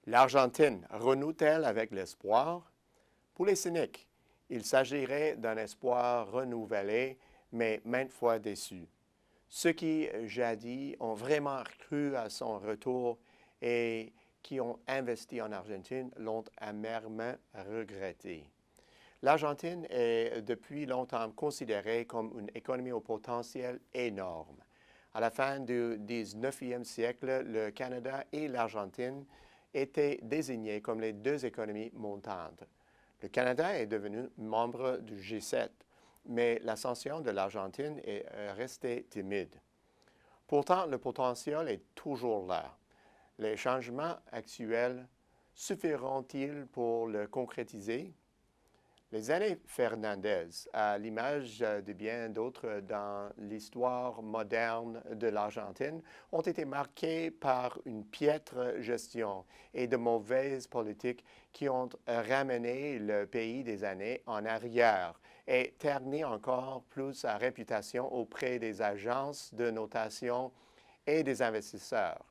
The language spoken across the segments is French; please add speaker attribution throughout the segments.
Speaker 1: L'Argentine renoue-t-elle avec l'espoir? Pour les cyniques, il s'agirait d'un espoir renouvelé, mais maintes fois déçu. Ceux qui, jadis, ont vraiment cru à son retour et qui ont investi en Argentine l'ont amèrement regretté. L'Argentine est depuis longtemps considérée comme une économie au potentiel énorme. À la fin du 19e siècle, le Canada et l'Argentine étaient désignés comme les deux économies montantes. Le Canada est devenu membre du G7, mais l'ascension de l'Argentine est restée timide. Pourtant, le potentiel est toujours là. Les changements actuels suffiront-ils pour le concrétiser? Les années Fernandez, à l'image de bien d'autres dans l'histoire moderne de l'Argentine, ont été marquées par une piètre gestion et de mauvaises politiques qui ont ramené le pays des années en arrière et terni encore plus sa réputation auprès des agences de notation et des investisseurs.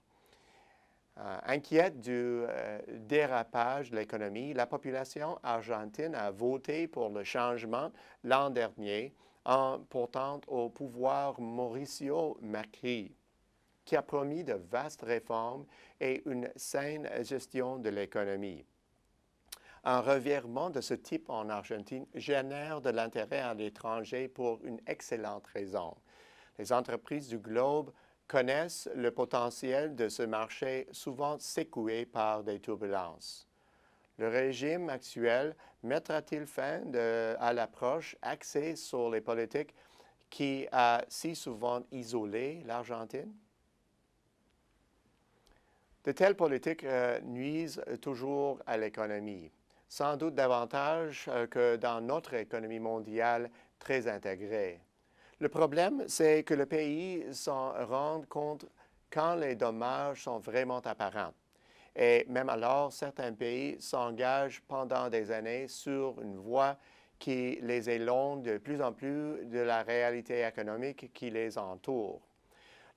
Speaker 1: Inquiète du dérapage de l'économie, la population argentine a voté pour le changement l'an dernier en portant au pouvoir Mauricio Macri, qui a promis de vastes réformes et une saine gestion de l'économie. Un revirement de ce type en Argentine génère de l'intérêt à l'étranger pour une excellente raison. Les entreprises du globe connaissent le potentiel de ce marché souvent secoué par des turbulences. Le régime actuel mettra-t-il fin à l'approche axée sur les politiques qui a si souvent isolé l'Argentine? De telles politiques nuisent toujours à l'économie, sans doute davantage que dans notre économie mondiale très intégrée. Le problème, c'est que le pays s'en rend compte quand les dommages sont vraiment apparents. Et même alors, certains pays s'engagent pendant des années sur une voie qui les éloigne de plus en plus de la réalité économique qui les entoure.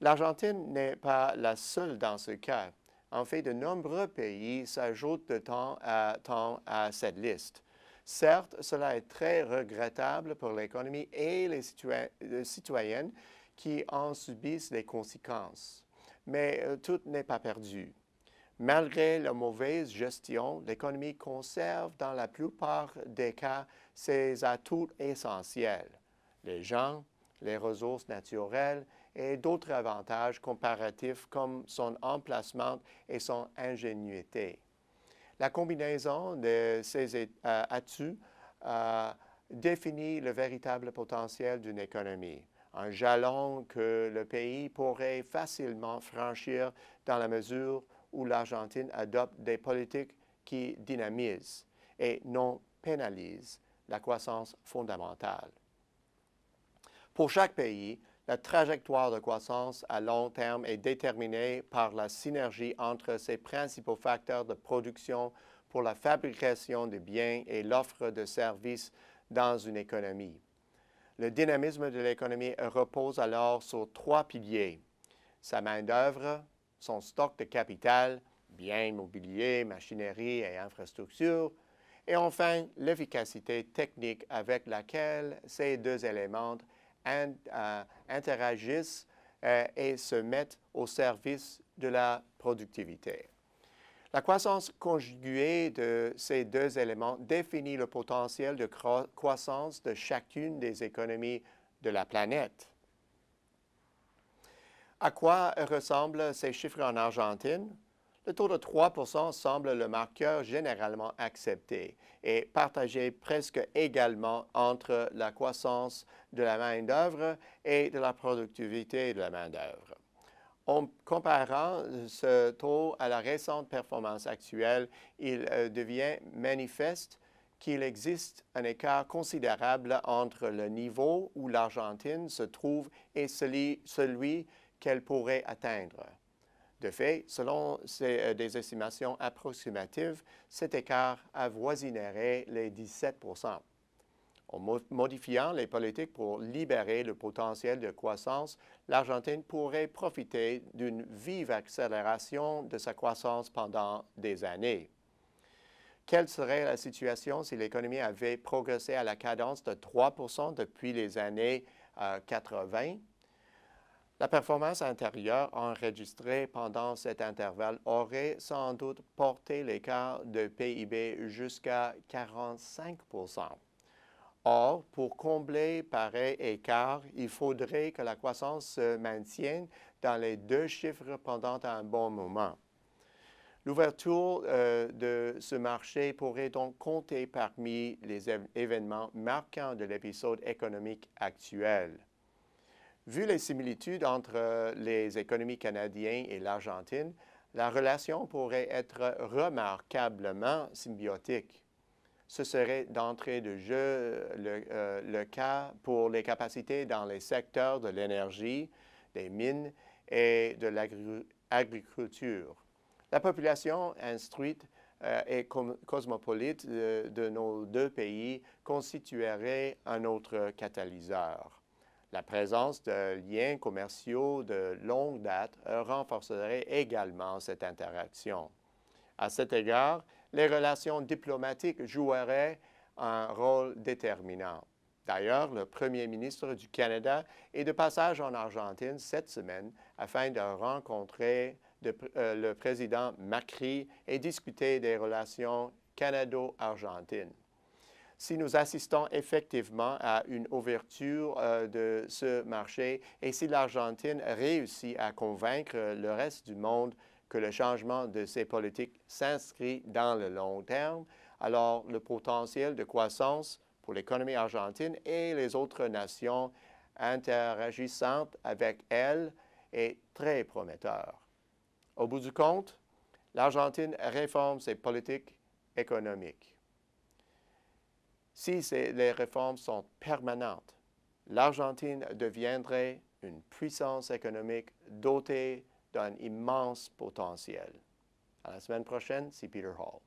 Speaker 1: L'Argentine n'est pas la seule dans ce cas. En fait, de nombreux pays s'ajoutent de temps à cette liste. Certes, cela est très regrettable pour l'économie et les citoyennes qui en subissent les conséquences. Mais tout n'est pas perdu. Malgré la mauvaise gestion, l'économie conserve dans la plupart des cas ses atouts essentiels. Les gens, les ressources naturelles et d'autres avantages comparatifs comme son emplacement et son ingénuité. La combinaison de ces atouts définit le véritable potentiel d'une économie, un jalon que le pays pourrait facilement franchir dans la mesure où l'Argentine adopte des politiques qui dynamisent et non pénalisent la croissance fondamentale. Pour chaque pays, la trajectoire de croissance à long terme est déterminée par la synergie entre ses principaux facteurs de production pour la fabrication de biens et l'offre de services dans une économie. Le dynamisme de l'économie repose alors sur trois piliers: sa main-d'œuvre, son stock de capital, biens immobiliers, machinerie et infrastructures, et enfin l'efficacité technique avec laquelle ces deux éléments interagissent et se mettent au service de la productivité. La croissance conjuguée de ces deux éléments définit le potentiel de croissance de chacune des économies de la planète. À quoi ressemblent ces chiffres en Argentine? Le taux de 3% semble le marqueur généralement accepté et partagé presque également entre la croissance de la main-d'œuvre et de la productivité de la main-d'œuvre. En comparant ce taux à la récente performance actuelle, il devient manifeste qu'il existe un écart considérable entre le niveau où l'Argentine se trouve et celui qu'elle pourrait atteindre. De fait, selon des estimations approximatives, cet écart avoisinerait les 17%. En modifiant les politiques pour libérer le potentiel de croissance, l'Argentine pourrait profiter d'une vive accélération de sa croissance pendant des années. Quelle serait la situation si l'économie avait progressé à la cadence de 3 depuis les années 80? La performance intérieure enregistrée pendant cet intervalle aurait sans doute porté l'écart de PIB jusqu'à 45 Or, pour combler pareil écart, il faudrait que la croissance se maintienne dans les 2 chiffres pendant un bon moment. L'ouverture de ce marché pourrait donc compter parmi les événements marquants de l'épisode économique actuel. Vu les similitudes entre les économies canadiennes et l'Argentine, la relation pourrait être remarquablement symbiotique. Ce serait d'entrée de jeu le cas pour les capacités dans les secteurs de l'énergie, des mines et de l'agriculture. La population instruite et cosmopolite de nos 2 pays constituerait un autre catalyseur. La présence de liens commerciaux de longue date renforcerait également cette interaction. À cet égard, les relations diplomatiques joueraient un rôle déterminant. D'ailleurs, le premier ministre du Canada est de passage en Argentine cette semaine afin de rencontrer le président Macri et discuter des relations canado-argentines. Si nous assistons effectivement à une ouverture de ce marché et si l'Argentine réussit à convaincre le reste du monde que le changement de ses politiques s'inscrit dans le long terme, alors le potentiel de croissance pour l'économie argentine et les autres nations interagissantes avec elle est très prometteur. Au bout du compte, l'Argentine réforme ses politiques économiques. Si les réformes sont permanentes, l'Argentine deviendrait une puissance économique dotée d'un immense potentiel. À la semaine prochaine, c'est Peter Hall.